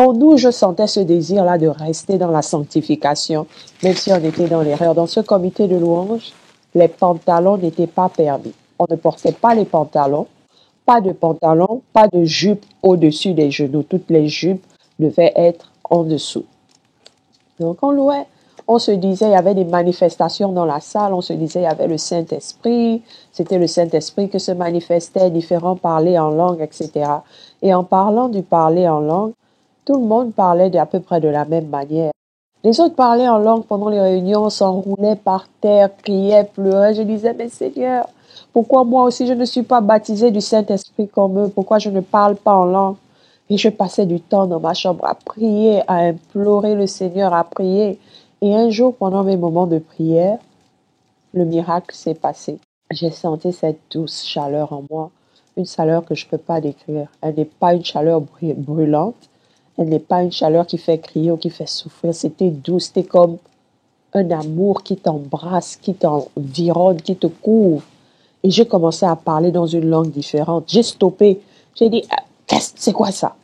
En nous, je sentais ce désir-là de rester dans la sanctification, même si on était dans l'erreur. Dans ce comité de louange, les pantalons n'étaient pas permis. On ne portait pas les pantalons, pas de jupe au-dessus des genoux. Toutes les jupes devaient être en dessous. Donc on louait, on se disait, il y avait des manifestations dans la salle, on se disait, il y avait le Saint-Esprit, c'était le Saint-Esprit que se manifestait, différents parlaient en langue, etc. Et en parlant du parler en langue, tout le monde parlait d'à peu près de la même manière. Les autres parlaient en langue pendant les réunions, s'enroulaient par terre, criaient, pleuraient. Je disais, mais Seigneur, pourquoi moi aussi je ne suis pas baptisé du Saint-Esprit comme eux? Pourquoi je ne parle pas en langue? Et je passais du temps dans ma chambre à prier, à implorer le Seigneur, à prier. Et un jour, pendant mes moments de prière, le miracle s'est passé. J'ai senti cette douce chaleur en moi, une chaleur que je ne peux pas décrire. Elle n'est pas une chaleur brûlante, elle n'est pas une chaleur qui fait crier ou qui fait souffrir. C'était doux, c'était comme un amour qui t'embrasse, qui t'environne, qui te couvre. Et j'ai commencé à parler dans une langue différente. J'ai stoppé. J'ai dit, c'est quoi ça?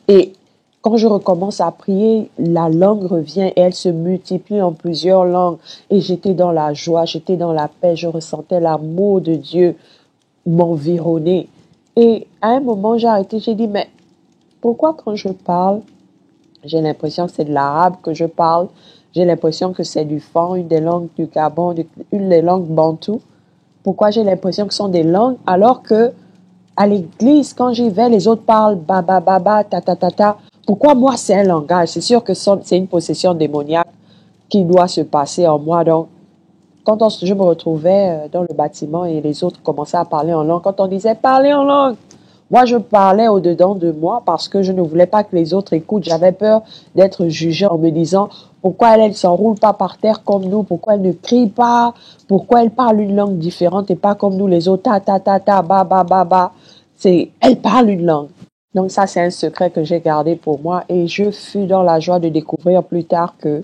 Et quand je recommence à prier, la langue revient et elle se multiplie en plusieurs langues. Et j'étais dans la joie, j'étais dans la paix, je ressentais l'amour de Dieu m'environner. Et à un moment, j'ai arrêté, j'ai dit, mais pourquoi quand je parle, j'ai l'impression que c'est de l'arabe que je parle, j'ai l'impression que c'est du Fan, une des langues du Gabon, une des langues bantoues. Pourquoi j'ai l'impression que ce sont des langues alors que à l'église, quand j'y vais, les autres parlent baba, baba, ta, ta, ta, ta. Pourquoi moi, c'est un langage? C'est sûr que c'est une possession démoniaque qui doit se passer en moi. Donc, quand je me retrouvais dans le bâtiment et les autres commençaient à parler en langue, quand on disait parler en langue, moi, je parlais au-dedans de moi parce que je ne voulais pas que les autres écoutent. J'avais peur d'être jugée en me disant pourquoi elle s'enroule pas par terre comme nous, pourquoi elle ne crie pas, pourquoi elle parle une langue différente et pas comme nous les autres, ta, ta, ta, ta, ba, ba, ba, ba. Elle parle une langue. Donc ça, c'est un secret que j'ai gardé pour moi et je fus dans la joie de découvrir plus tard que,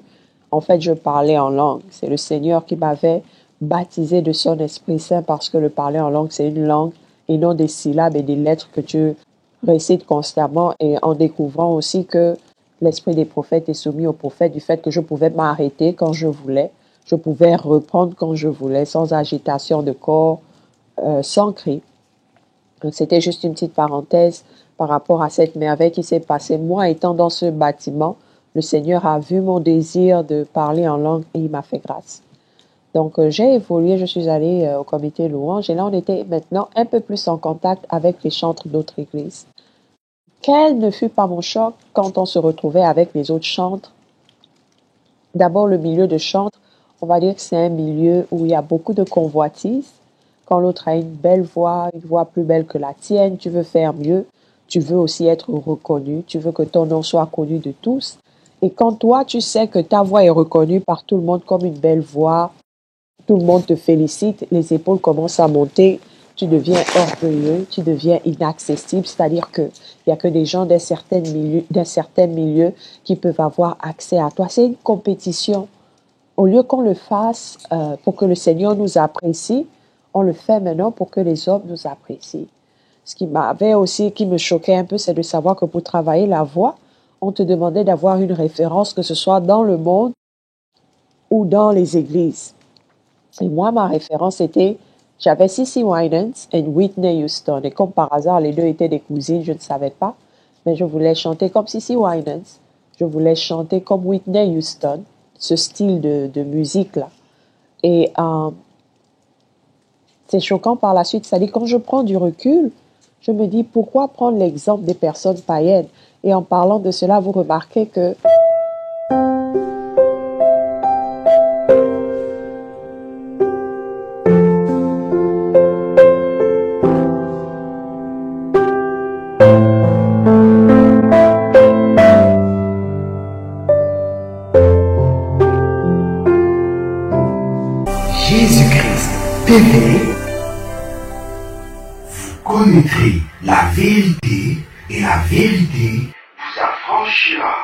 en fait, je parlais en langue. C'est le Seigneur qui m'avait baptisé de son Esprit Saint parce que le parler en langue, c'est une langue et non des syllabes et des lettres que tu récites constamment, et en découvrant aussi que l'esprit des prophètes est soumis aux prophètes, du fait que je pouvais m'arrêter quand je voulais, je pouvais reprendre quand je voulais, sans agitation de corps, sans cri. Donc, c'était juste une petite parenthèse par rapport à cette merveille qui s'est passée. Moi, étant dans ce bâtiment, le Seigneur a vu mon désir de parler en langue et il m'a fait grâce. Donc, j'ai évolué, je suis allée au comité louange et là, on était maintenant un peu plus en contact avec les chantres d'autres églises. Quel ne fut pas mon choc quand on se retrouvait avec les autres chantres? D'abord, le milieu de chantres, on va dire que c'est un milieu où il y a beaucoup de convoitises. Quand l'autre a une voix plus belle que la tienne, tu veux faire mieux, tu veux aussi être reconnu, tu veux que ton nom soit connu de tous. Et quand toi, tu sais que ta voix est reconnue par tout le monde comme une belle voix, tout le monde te félicite, les épaules commencent à monter, tu deviens orgueilleux, tu deviens inaccessible, c'est-à-dire qu'il n'y a que des gens d'un certain milieu qui peuvent avoir accès à toi. C'est une compétition. Au lieu qu'on le fasse pour que le Seigneur nous apprécie, on le fait maintenant pour que les hommes nous apprécient. Ce qui me choquait un peu, c'est de savoir que pour travailler la voix, on te demandait d'avoir une référence, que ce soit dans le monde ou dans les églises. Et moi, ma référence était, j'avais CeCe Winans et Whitney Houston. Et comme par hasard, les deux étaient des cousines, je ne savais pas. Mais je voulais chanter comme CeCe Winans. Je voulais chanter comme Whitney Houston, ce style de musique-là. Et c'est choquant par la suite. C'est-à-dire, quand je prends du recul, je me dis, pourquoi prendre l'exemple des personnes païennes? Et en parlant de cela, vous remarquez que Jésus-Christ TV, vous connaîtrez la vérité et la vérité vous affranchira.